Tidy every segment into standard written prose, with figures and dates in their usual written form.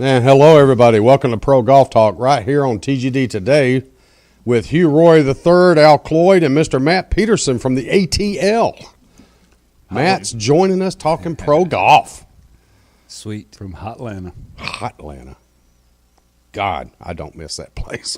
And hello, everybody. Welcome to Pro Golf Talk right here on TGD Today with Hugh Roy III, Al Cloyd, and Mr. Matt Peterson from the ATL. Matt's joining us talking pro golf. Sweet. From Hotlanta. Hotlanta. God, I don't miss that place.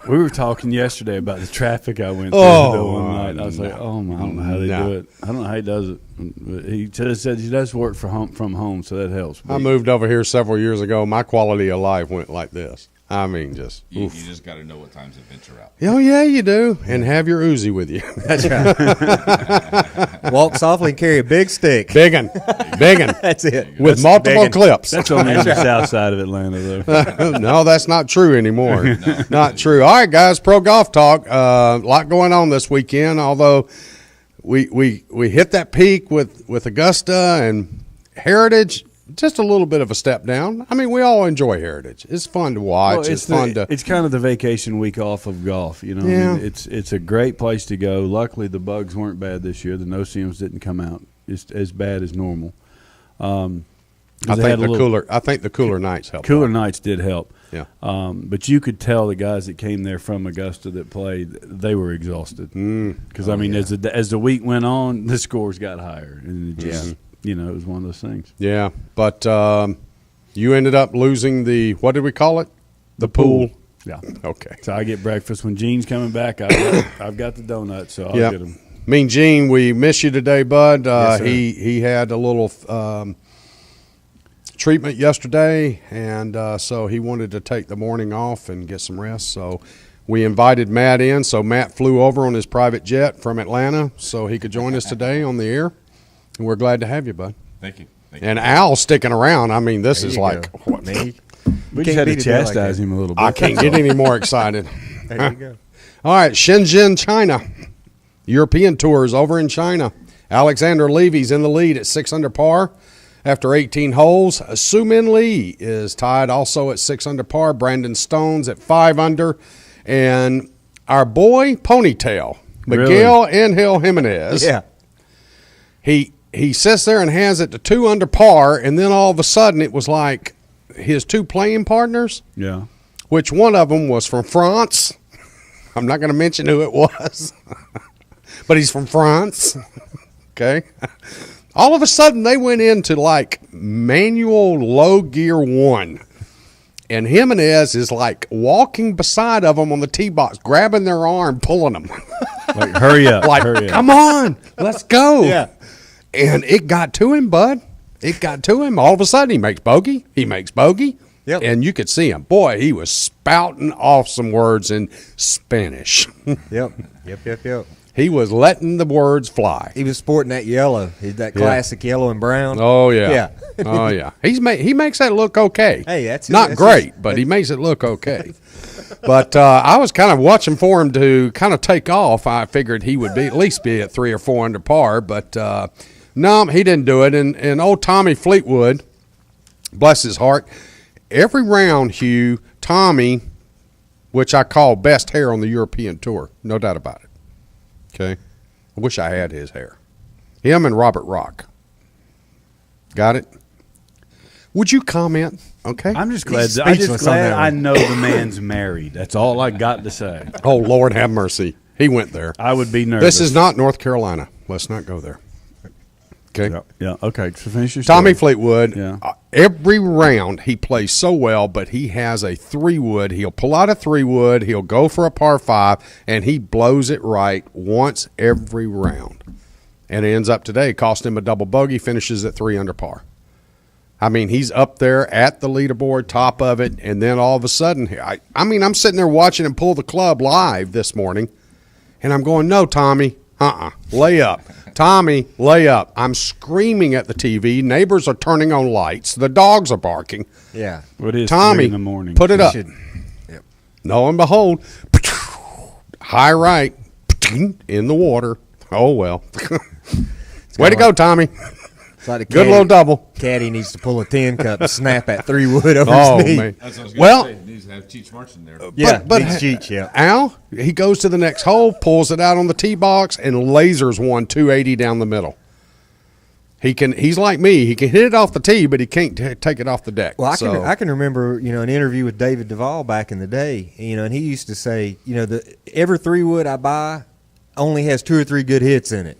We were talking yesterday about the traffic I went through one night. I was like, oh, my, I don't know how they do it. I don't know how he does it. But he said he does work from home, so that helps. I moved over here several years ago. My quality of life went like this. I mean, just you just got to know what times to venture out. Oh yeah, you do, and have your Uzi with you. That's right. Walk softly and carry a big stick. Biggin. That's it. With multiple clips. That's only on the south side of Atlanta, though. No, that's not true anymore. Not true. All right, guys, Pro Golf Talk. A lot going on this weekend. Although we hit that peak with Augusta and Heritage. Just a little bit of a step down. I mean, we all enjoy Heritage. It's fun to watch. Well, it's kind of the vacation week off of golf. You know, yeah. I mean, it's a great place to go. Luckily, the bugs weren't bad this year. The no-seams didn't come out as bad as normal. I think the cooler nights helped. Cooler nights did help. Yeah. But you could tell the guys that came there from Augusta that played, they were exhausted. Because as the week went on, the scores got higher, and it just. You know, it was one of those things. Yeah, but you ended up losing what did we call it? The pool. Yeah. Okay. So I get breakfast. When Gene's coming back, I've got the donuts, so I'll get them. Mean Gene, we miss you today, bud. Yes, he had a little treatment yesterday, and so he wanted to take the morning off and get some rest. So we invited Matt in. So Matt flew over on his private jet from Atlanta so he could join us today on the air. And we're glad to have you, bud. Thank you. And Al's sticking around. I mean, this is like what me. We just had to chastise him a little bit. I can't get any more excited. There you go. All right, Shenzhen, China. European Tours over in China. Alexander Levy's in the lead at 6 under par after 18 holes. Su Min Lee is tied also at 6 under par. Brandon Stone's at 5 under. And our boy Ponytail, Miguel Angel Jimenez. Yeah. He sits there and has it to 2 under par, and then all of a sudden it was like his two playing partners, which one of them was from France. I'm not going to mention who it was, but he's from France, okay? All of a sudden they went into like manual low gear 1, and Jimenez is like walking beside of them on the tee box, grabbing their arm, pulling them. Like, hurry up. Come on, let's go. Yeah. And it got to him, bud. It got to him. All of a sudden, he makes bogey. Yep. And you could see him. Boy, he was spouting off some words in Spanish. Yep. He was letting the words fly. He was sporting that yellow. That classic yellow and brown. Oh, yeah. Yeah. Oh, yeah. He makes that look okay. Hey, that's not great, but he makes it look okay. But I was kind of watching for him to kind of take off. I figured he would at least be at 3 or 4 under par, but no, he didn't do it. And old Tommy Fleetwood, bless his heart, every round, Hugh, Tommy, which I call best hair on the European Tour, no doubt about it. Okay? I wish I had his hair. Him and Robert Rock. Got it? Would you comment? Okay. I'm just glad. I know the man's married. That's all I got to say. Oh, Lord have mercy. He went there. I would be nervous. This is not North Carolina. Let's not go there. Okay. Yeah. Okay. So finish your Tommy story. Fleetwood. Yeah. Every round he plays so well, but he has a 3-wood. He'll pull out a 3-wood. He'll go for a par 5, and he blows it right once every round. And it ends up today costing him a double bogey. Finishes at 3 under par. I mean, he's up there at the leaderboard, top of it, and then all of a sudden, I'm sitting there watching him pull the club live this morning, and I'm going, no, Tommy, lay up. Tommy, lay up. I'm screaming at the TV. Neighbors are turning on lights. The dogs are barking. Yeah. It is Tommy, 3 in the morning. Put it up. Yep. Lo and behold, high right, in the water. Oh, well. Way to go, Tommy. Like good little double. Caddy needs to pull a 10 cup and snap that 3-wood over his knee. Man. That's what I was going to say. He needs to have Cheech March in there. But Cheech, yeah. Al, he goes to the next hole, pulls it out on the tee box, and lasers 280 down the middle. He's like me. He can hit it off the tee, but he can't take it off the deck. Well, So- I can remember, an interview with David Duvall back in the day, and he used to say, every 3-wood I buy only has 2 or 3 good hits in it.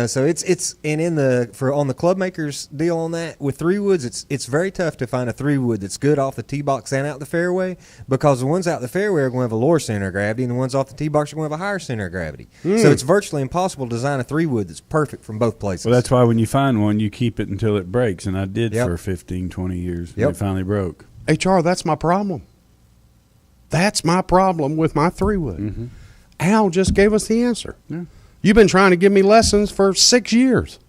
So it's and on the club makers deal on that with 3-woods, it's very tough to find a 3-wood that's good off the tee box and out the fairway, because the ones out the fairway are going to have a lower center of gravity, and the ones off the tee box are going to have a higher center of gravity. So it's virtually impossible to design a 3-wood that's perfect from both places. Well, that's why when you find one, you keep it until it breaks, and I did Yep. for 15, 20 years. And Yep. it finally broke. HR, that's my problem. That's my problem with my 3-wood. Mm-hmm. Al just gave us the answer. Yeah. You've been trying to give me lessons for 6 years.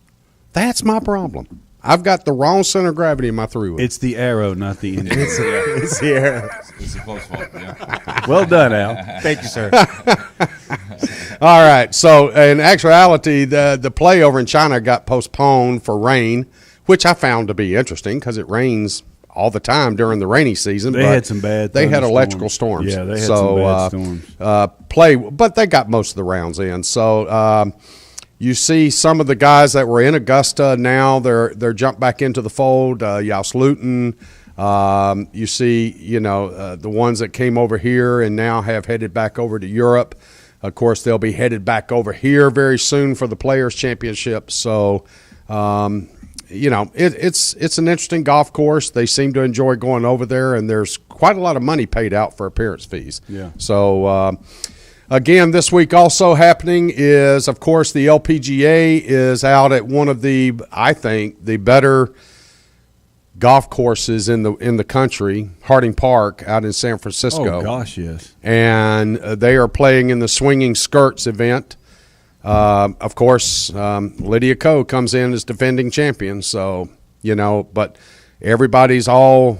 That's my problem. I've got the wrong center of gravity in my 3-wood. It's the arrow, not the engine. It's the arrow. It's a close fault. Yeah. Well done, Al. Thank you, sir. All right. So, in actuality, the play over in China got postponed for rain, which I found to be interesting because it rains all the time during the rainy season. They but had some bad They had thunderstorms. electrical storms. Yeah, they had so, some bad storms. But they got most of the rounds in. So, you see some of the guys that were in Augusta now, they're jumped back into the fold. Yas Luton. You see, the ones that came over here and now have headed back over to Europe. Of course, they'll be headed back over here very soon for the Players' Championship. So, it's an interesting golf course. They seem to enjoy going over there, and there's quite a lot of money paid out for appearance fees. Yeah. So, again, this week also happening is, of course, the LPGA is out at one of the, I think, the better golf courses in the country, Harding Park out in San Francisco. Oh, gosh, yes. And they are playing in the Swinging Skirts event. Of course, Lydia Ko comes in as defending champion. So, but everybody's all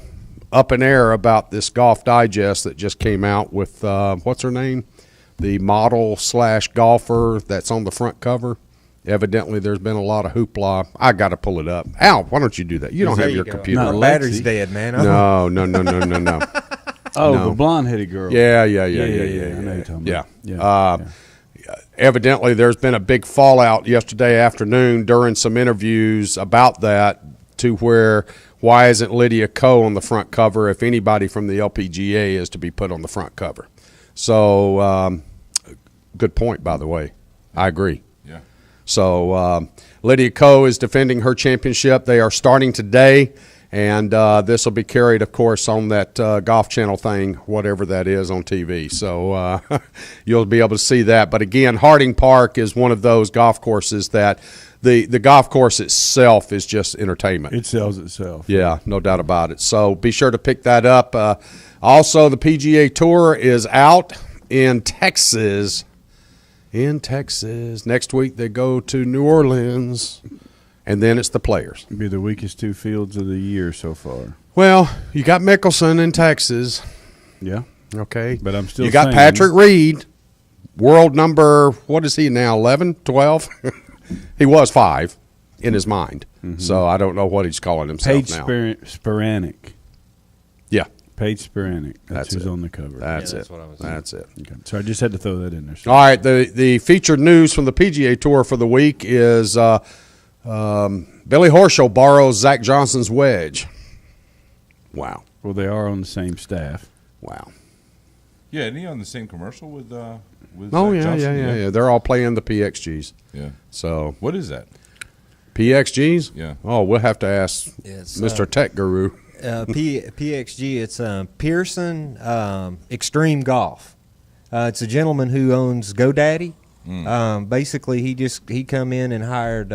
up in air about this Golf Digest that just came out with, what's her name? The model/golfer that's on the front cover. Evidently, there's been a lot of hoopla. I got to pull it up. Al, why don't you do that? You don't There have you your go. computer. Not My Lexi. battery's dead, man. No. Oh, No. the blonde-headed girl. Yeah. I know you're talking Yeah. about. Evidently, there's been a big fallout yesterday afternoon during some interviews about that, to where why isn't Lydia Ko on the front cover if anybody from the LPGA is to be put on the front cover? So, good point, by the way. I agree. Yeah. So Lydia Ko is defending her championship. They are starting today, and this will be carried, of course, on that Golf Channel thing, whatever that is on TV. So you'll be able to see that. But again, Harding Park is one of those golf courses that the golf course itself is just entertainment. It sells itself. Yeah, no doubt about it. So be sure to pick that up. Also, the PGA Tour is out in Texas. Next week they go to New Orleans, and then it's the Players. It'll be the weakest 2 fields of the year so far. Well, you got Mickelson in Texas, Yeah. okay? But I'm still You got saying- Patrick Reed, world number, what is he now, 11, 12? He was 5 in his mind, so I don't know what he's calling himself Paige now. Spiranek. Yeah, Paige Spiranek. That's That's who's it. on the cover. that's that's it. what I was That's it. Okay. So I just had to throw that in there. All right, the featured news from the PGA Tour for the week is Billy Horschel borrows Zach Johnson's wedge. Wow. Well, they are on the same staff. Wow. Yeah, isn't he on the same commercial with Oh, Zach yeah, Johnson? yeah. They're all playing the PXGs. Yeah. So, What is that? PXGs? Yeah. Oh, we'll have to ask It's, Mr. Tech Guru. PXG, it's Pearson Extreme Golf. It's a gentleman who owns GoDaddy. Basically, he come in and hired.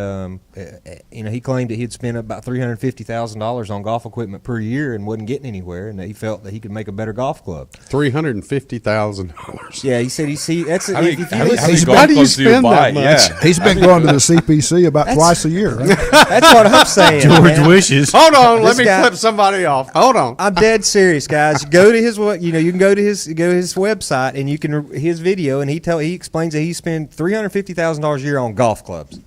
He claimed that he'd spent about $350,000 on golf equipment per year and wasn't getting anywhere, and that he felt that he could make a better golf club. $350,000. Yeah, he said that's How many, if you how many, listen, how many How golf do you clubs do you spend buy? that much? Yeah. He's been going to the CPC about twice a year. Right? that's what I'm saying. man. wishes. Hold on, let This me guy- flip somebody off. Hold on. I'm dead serious, guys. Go to his you can go to his website and you can his video, and he explains that he spent $350,000 a year on golf clubs.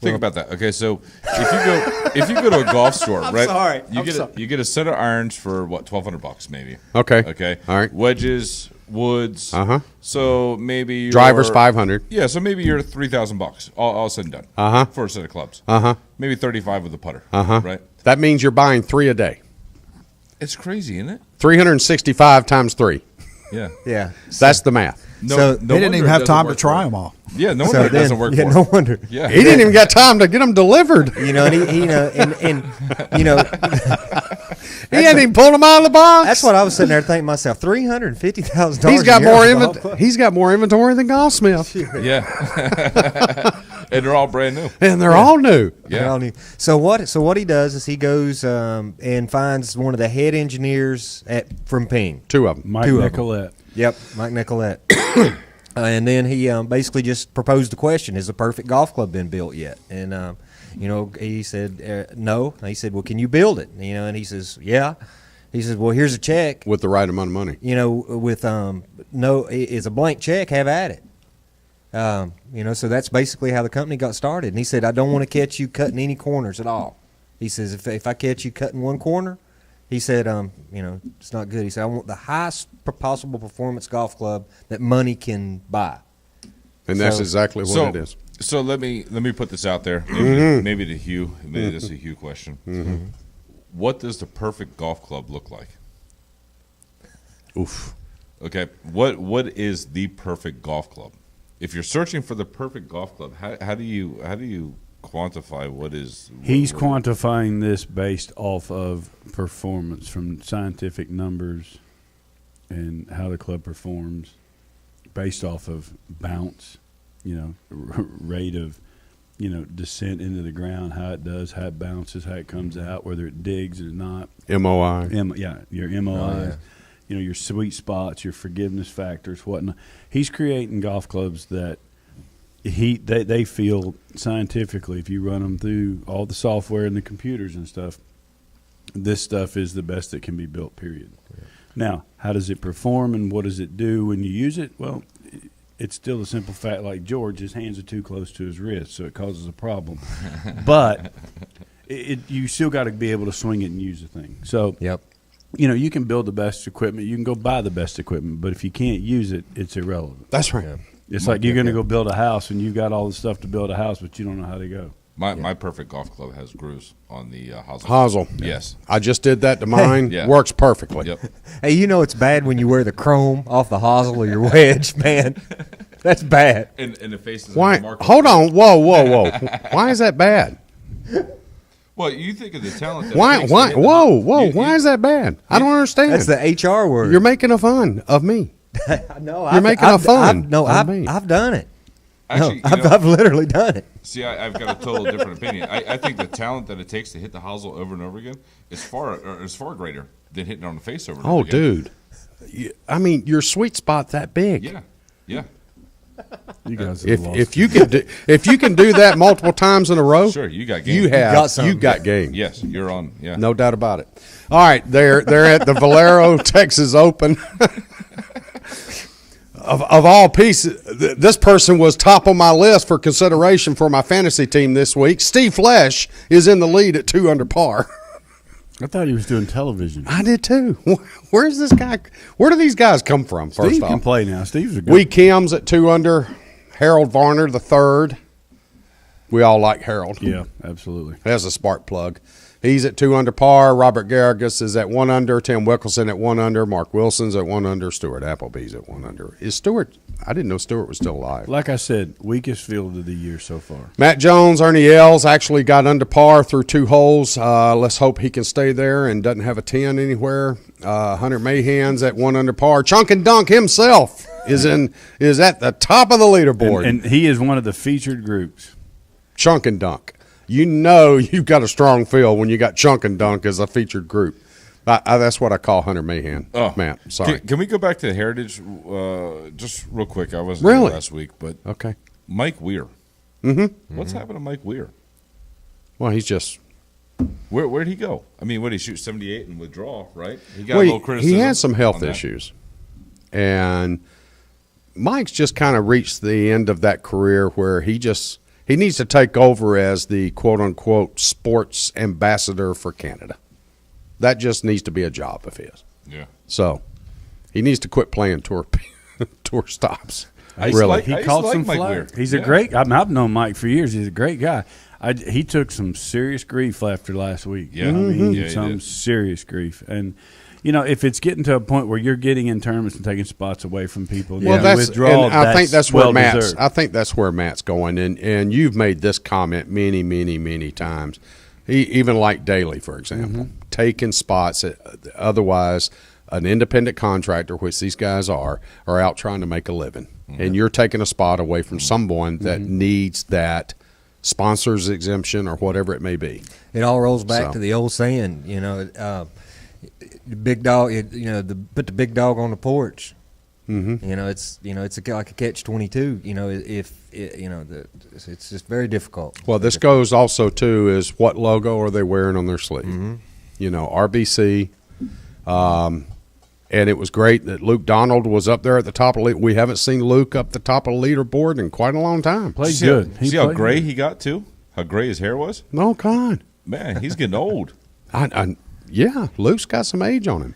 Think about that. Okay, so if you go to a golf store, right? sorry. You get a set of irons for what, $1,200 maybe. Okay. Okay. All right. Wedges woods. So maybe you're, Driver's 500. Yeah, so maybe you're $3,000 all said and done. For a set of clubs. Maybe 35 with the putter. Right. That means you're buying 3 a day. It's crazy, isn't it? 365 times 3. Yeah. Yeah. That's the math. So He didn't even have time to try them all. Yeah, no So wonder it then, doesn't work yeah, for no him. wonder. Yeah. He didn't even got time to get them delivered. You know, and he you know, and you know, He hadn't even pulled them out of the box. that's what I was sitting there thinking to myself. $350,000. He's got more He's got more inventory than Golfsmith, Yeah. And they're all brand new. and they're all new. Yeah. So what he does is he goes and finds one of the head engineers from Ping. 2 of them. Mike Two of 'em. Nicolette. Yep, Mike Nicolette. And then he basically just proposed the question: has the perfect golf club been built yet? And you know, he said no. And he said, well, can you build it? You know, and he says, yeah. He says, well, here's a check. With the right amount of money. You know, with no, it's a blank check. Have at it. You know, so that's basically how the company got started. And he said, I don't want to catch you cutting any corners at all. He says, if I catch you cutting one corner, he said, you know, it's not good. He said, I want the highest possible performance golf club that money can buy. And that's So- exactly what it is. So let me put this out there. Maybe to Hugh. Maybe this is a Hugh question. What does the perfect golf club look like? Oof. Okay. What is the perfect golf club? If you're searching for the perfect golf club, how do you quantify what is? He's what- quantifying this based off of performance from scientific numbers and how the club performs based off of bounce, you know, rate of, you know, descent into the ground, how it does, how it bounces, how it comes out, whether it digs or not. MOI. Your MOIs, you know, your sweet spots, your forgiveness factors, whatnot. He's creating golf clubs that they feel scientifically, if you run them through all the software and the computers and stuff, this stuff is the best that can be built, period. Yeah. Now, how does it perform and what does it do when you use it? Well, it's still the simple fact, like George, his hands are too close to his wrist, so it causes a problem. But you still got to be able to swing it and use the thing. So, Yep. you know, you can build the best equipment. You can go buy the best equipment. But if you can't use it, it's irrelevant. That's right. It's like you're going to go build a house, and you've got all the stuff to build a house, but you don't know how to go. My perfect golf club has grooves on the hosel. Hosel. Yes. I just did that to mine. Yeah. Works perfectly. Yep. Hey, you know it's bad when you wear the chrome off the hosel or your wedge, man. That's bad. And the faces. Why? Of the market. Hold on. Whoa. Why is that bad? Well, you think of the talent. That it Why? takes to Why? hit the- Whoa. You- Why is that bad? I don't understand. That's the HR word. You're making a fun of me. no, You're making a fun of me. I've done it. Actually, No, I've literally done it. See, I've got a total different opinion. I think the talent that it takes to hit the hosel over and over again is far greater than hitting it on the face over and over Oh, again. dude. I mean, your sweet spot that big. Yeah. You guys have lost. If you can do that multiple times in a row, Sure, you got game. you have got something. you got game. Yes, you're on. Yeah. No doubt about it. All right, they're at the Valero Texas Open. Of all pieces, this person was top on my list for consideration for my fantasy team this week. Steve Flesh is in the lead at 2 under par. I thought he was doing television. I did too. Where's this guy? Where do these guys come from? First Steve off, can play now. Steve's a good. Wee Kim's at 2 under. Harold Varner the third. We all like Harold. Yeah, absolutely. That's a spark plug. He's at 2 under par. Robert Garrigus is at 1 under. Tim Wickelson at 1 under. Mark Wilson's at 1 under. Stuart Appleby's at 1 under. Is Stuart? I didn't know Stuart was still alive. Like I said, weakest field of the year so far. Matt Jones, Ernie Els actually got under par through 2 holes. Let's hope he can stay there and doesn't have a 10 anywhere. Hunter Mahan's at 1 under par. Chunk and Dunk himself is at the top of the leaderboard. And he is one of the featured groups. Chunk and Dunk. You know you've got a strong field when you got Chunk and Dunk as a featured group. That's what I call Hunter Mahan. Oh, Matt, sorry. Can we go back to Heritage just real quick? I wasn't Really? there last week, but Okay. Mike Weir. Mm-hmm. What's happened to Mike Weir? Well, he's just Where'd he go? I mean, what did he shoot 78 and withdraw? Right? He got well, a little criticism. he had some health on that. issues, and Mike's just kind of reached the end of that career where he needs to take over as the quote unquote sports ambassador for Canada. That just needs to be a job of his. Yeah. So He needs to quit playing tour stops. I used to Really. like- He I used caught to like some Mike flack. Weir. He's a Yeah. great. I've known Mike for years. He's a great guy. He took some serious grief after last week. Yeah. I mean, Yeah, he some did. serious grief. And if it's getting to a point where you're getting in tournaments and taking spots away from people, Well, then that's withdrawal. and I think that's where well Matt's. deserved. I think that's where Matt's going, and you've made this comment many, many, many times. He even like Daly, for example, taking spots that otherwise an independent contractor, which these guys are out trying to make a living, and you're taking a spot away from someone that needs that sponsor's exemption or whatever it may be. It all rolls back So. to the old saying, the big dog. Put the big dog on the porch. Mm-hmm. It's like a catch-22. It's just very difficult. Well, this goes also too is what logo are they wearing on their sleeve? RBC. And it was great that Luke Donald was up there at the top of the We haven't seen Luke up the top of the leaderboard in quite a long time. Played See good. See how played gray good. he got too? How gray his hair was? No, God. Man, he's getting old. Yeah, Luke's got some age on him.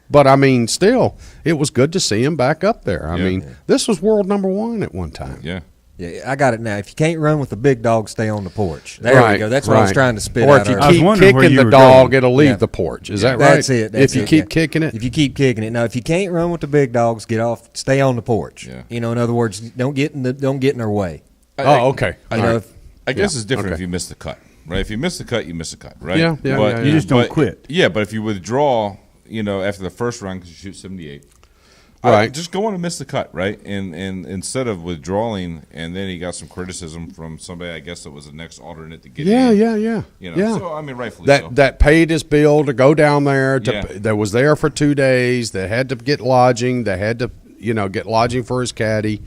But, I mean, still, it was good to see him back up there. I Yeah. mean, this was world number one at one time. Yeah. Yeah, I got it now. If you can't run with the big dog, stay on the porch. There Right, we go. That's what I was right. trying to spit Or out. if you I was keep wondering where kicking you the were dog, going. it'll leave Yeah. the porch. Is that right? That's it. If you keep kicking it? If you keep kicking it. Now, if you can't run with the big dogs, get off. Stay on the porch. Yeah. In other words, don't get in their way. Oh, okay. You All know, right. if- I guess Yeah, it's different okay. if you miss the cut, right? If you miss the cut, you miss the cut, right? Yeah, yeah, But, yeah, You just don't but- quit. Yeah, but if you withdraw, after the first round because you shoot 78, Right. just go on and miss the cut, right? And instead of withdrawing, and then he got some criticism from somebody, I guess that was the next alternate to get Yeah, in. yeah. So I mean, rightfully so. That paid his bill to go down there. Yeah. That was there for 2 days. They had to get lodging. They had to, get lodging for his caddy.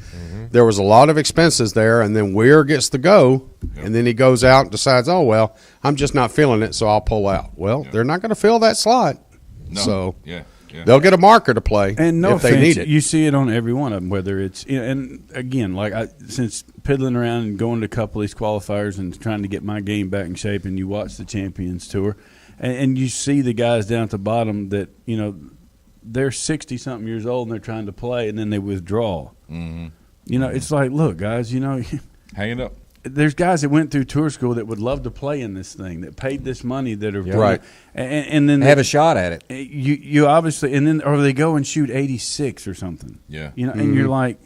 There was a lot of expenses there, and then Weir gets to go, and then he goes out and decides, oh well, I'm just not feeling it, so I'll pull out. Well, they're not going to fill that slot, No. so Yeah. they'll get a marker to play And no if they offense, need it. you see it on every one of them. Whether it's and again, since piddling around and going to a couple of these qualifiers and trying to get my game back in shape, and you watch the Champions Tour, and you see the guys down at the bottom that they're 60-something years old and they're trying to play, and then they withdraw. Mm-hmm. It's like, look, guys, Hang it up. there's guys that went through tour school that would love to play in this thing, that paid this money, that are Right. and then have a shot at it. you obviously, and then or they go and shoot 86 or something. Yeah. And you're like,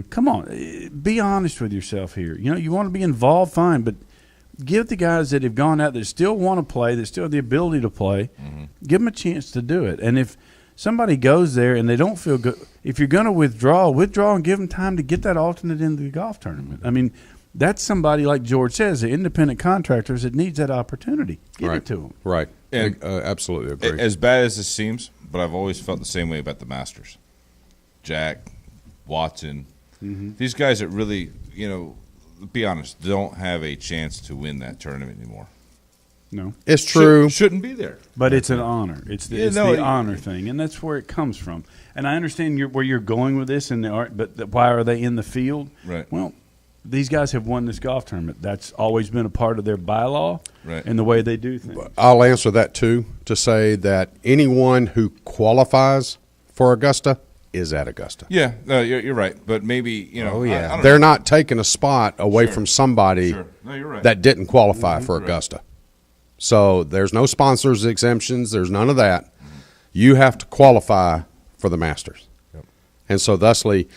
come on, be honest with yourself here. You want to be involved, fine, but give the guys that have gone out that still want to play, that still have the ability to play, give them a chance to do it. And if somebody goes there and they don't feel good, if you're going to withdraw and give them time to get that alternate into the golf tournament. I mean, that's somebody like George says, the independent contractors that needs that opportunity. Give Right. it to them. Right. And- Absolutely agree. As bad as this seems, but I've always felt the same way about the Masters. Jack, Watson, these guys that really, be honest, don't have a chance to win that tournament anymore. No. It's true. Shouldn't be there. But it's an honor. It's the, Yeah, it's no, the honor thing, and that's where it comes from. And I understand where you're going with this, and but why are they in the field? Right. Well, these guys have won this golf tournament. That's always been a part of their bylaw Right. and the way they do things. I'll answer that too, to say that anyone who qualifies for Augusta is at Augusta. Yeah, no, you're right. But maybe, Oh, yeah. I don't They're know. not taking a spot away Sure. from somebody Sure. No, you're right. that didn't qualify for Right. Augusta. So there's no sponsors exemptions. There's none of that. You have to qualify for the Masters. And so thusly,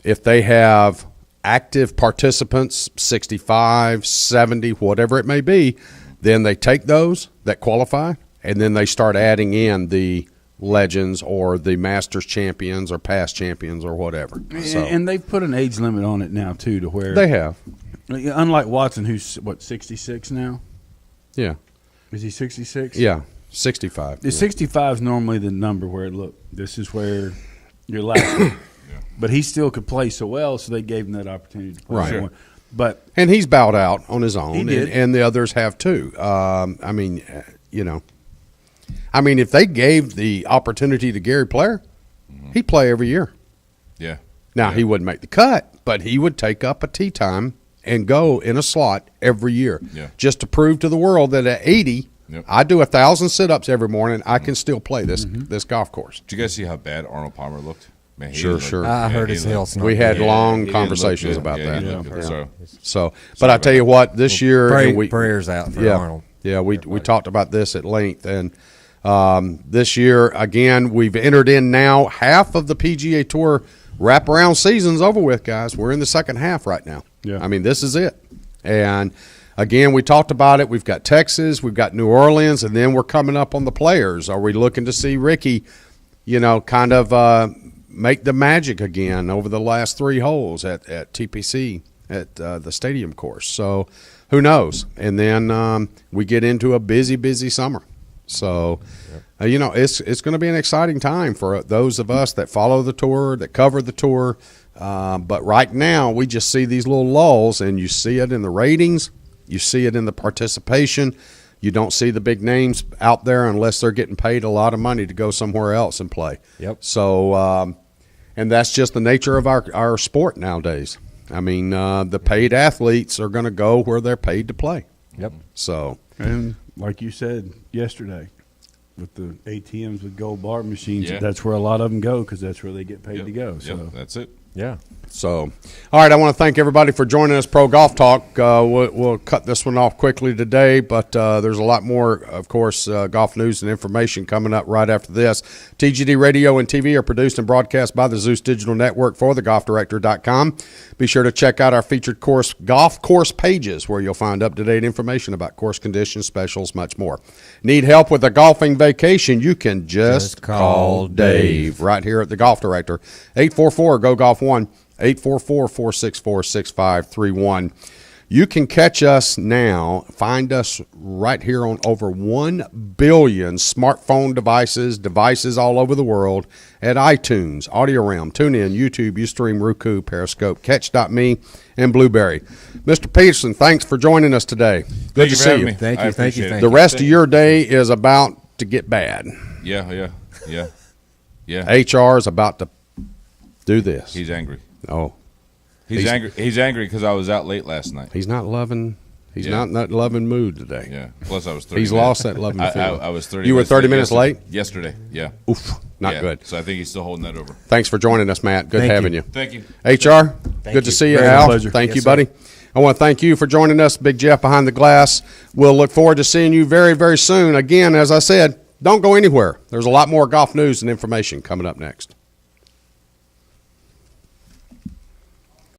if they have active participants, 65, 70, whatever it may be, then they take those that qualify, and then they start adding in the legends or the Masters champions or past champions or whatever. So And they've put an age limit on it now, too, to where they have. unlike Watson, who's, 66 now? Yeah. Is he 66? Yeah. 65. The 65 is normally the number where, look, this is where you're last. But he still could play so well, so they gave him that opportunity to play. Right. Sure. But And he's bowed out on his own, He did. and the others have too. If they gave the opportunity to Gary Player, he'd play every year. Yeah. Now, he wouldn't make the cut, but he would take up a tee time and go in a slot every year Yeah. just to prove to the world that at 80, Yep. I do 1,000 sit-ups every morning. I can still play this golf course. Did you guys see how bad Arnold Palmer looked? Man, he Sure, didn't sure. I heard he his didn't health. We had Yeah, long he didn't conversations look good. about Yeah, that. he didn't look good. Yeah. So, but I tell you what, this year and Prayers out for yeah, Arnold. Yeah, we talked about this at length, and this year again we've entered in now half of the PGA Tour wraparound season's over with, guys. We're in the second half right now. Yeah. I mean, this is it, and again we talked about it. We've got Texas, we've got New Orleans, and then we're coming up on the Players. Are we looking to see Ricky, kind of make the magic again over the last 3 holes at TPC at the stadium course? So who knows? And then we get into a busy summer. So, it's going to be an exciting time for those of us that follow the tour, that cover the tour. But right now, we just see these little lulls, and you see it in the ratings. You see it in the participation. You don't see the big names out there unless they're getting paid a lot of money to go somewhere else and play. Yep. So, and that's just the nature of our sport nowadays. I mean, the paid athletes are going to go where they're paid to play. Yep. So, And like you said yesterday, with the ATMs with gold bar machines, Yeah. that's where a lot of them go because that's where they get paid Yep. to go. Yep, So that's it. Yeah. all right, I want to thank everybody for joining us, Pro Golf Talk. We'll cut this one off quickly today, but there's a lot more, of course, golf news and information coming up right after this. TGD Radio and TV are produced and broadcast by the Zeus Digital Network for thegolfdirector.com. Be sure to check out our featured golf course pages where you'll find up-to-date information about course conditions, specials, much more. Need help with a golfing vacation? You can just call Dave right here at the Golf Director, 844-GO-GOLF-1, 844-464-6531. You can catch us now, find us right here on over 1 billion smartphone devices all over the world at iTunes, Audio Realm, TuneIn, YouTube, Ustream, Roku, Periscope, Catch.me, and Blueberry. Mr. Peterson, thanks for joining us today. Good to see you. Thank I you, thank you, appreciate it. thank The rest of your day is about to get bad. Yeah. HR is about to do this. He's angry. Oh, He's angry. He's angry because I was out late last night. he's not loving. He's Yeah. not in that loving mood today. Yeah. Plus, I was 30. He's minutes. lost that loving feeling. I was 30. You were 30 minutes late? yesterday. Yeah. Oof, not Yeah. good. So I think he's still holding that over. Thanks for joining us, Matt. Good Thank having you. you. Thank you. HR, good to you. see you, Very Al. pleasure. Thank Yes, you, sir. buddy. I want to thank you for joining us, Big Jeff behind the glass. We'll look forward to seeing you very, very soon. Again, as I said, don't go anywhere. There's a lot more golf news and information coming up next.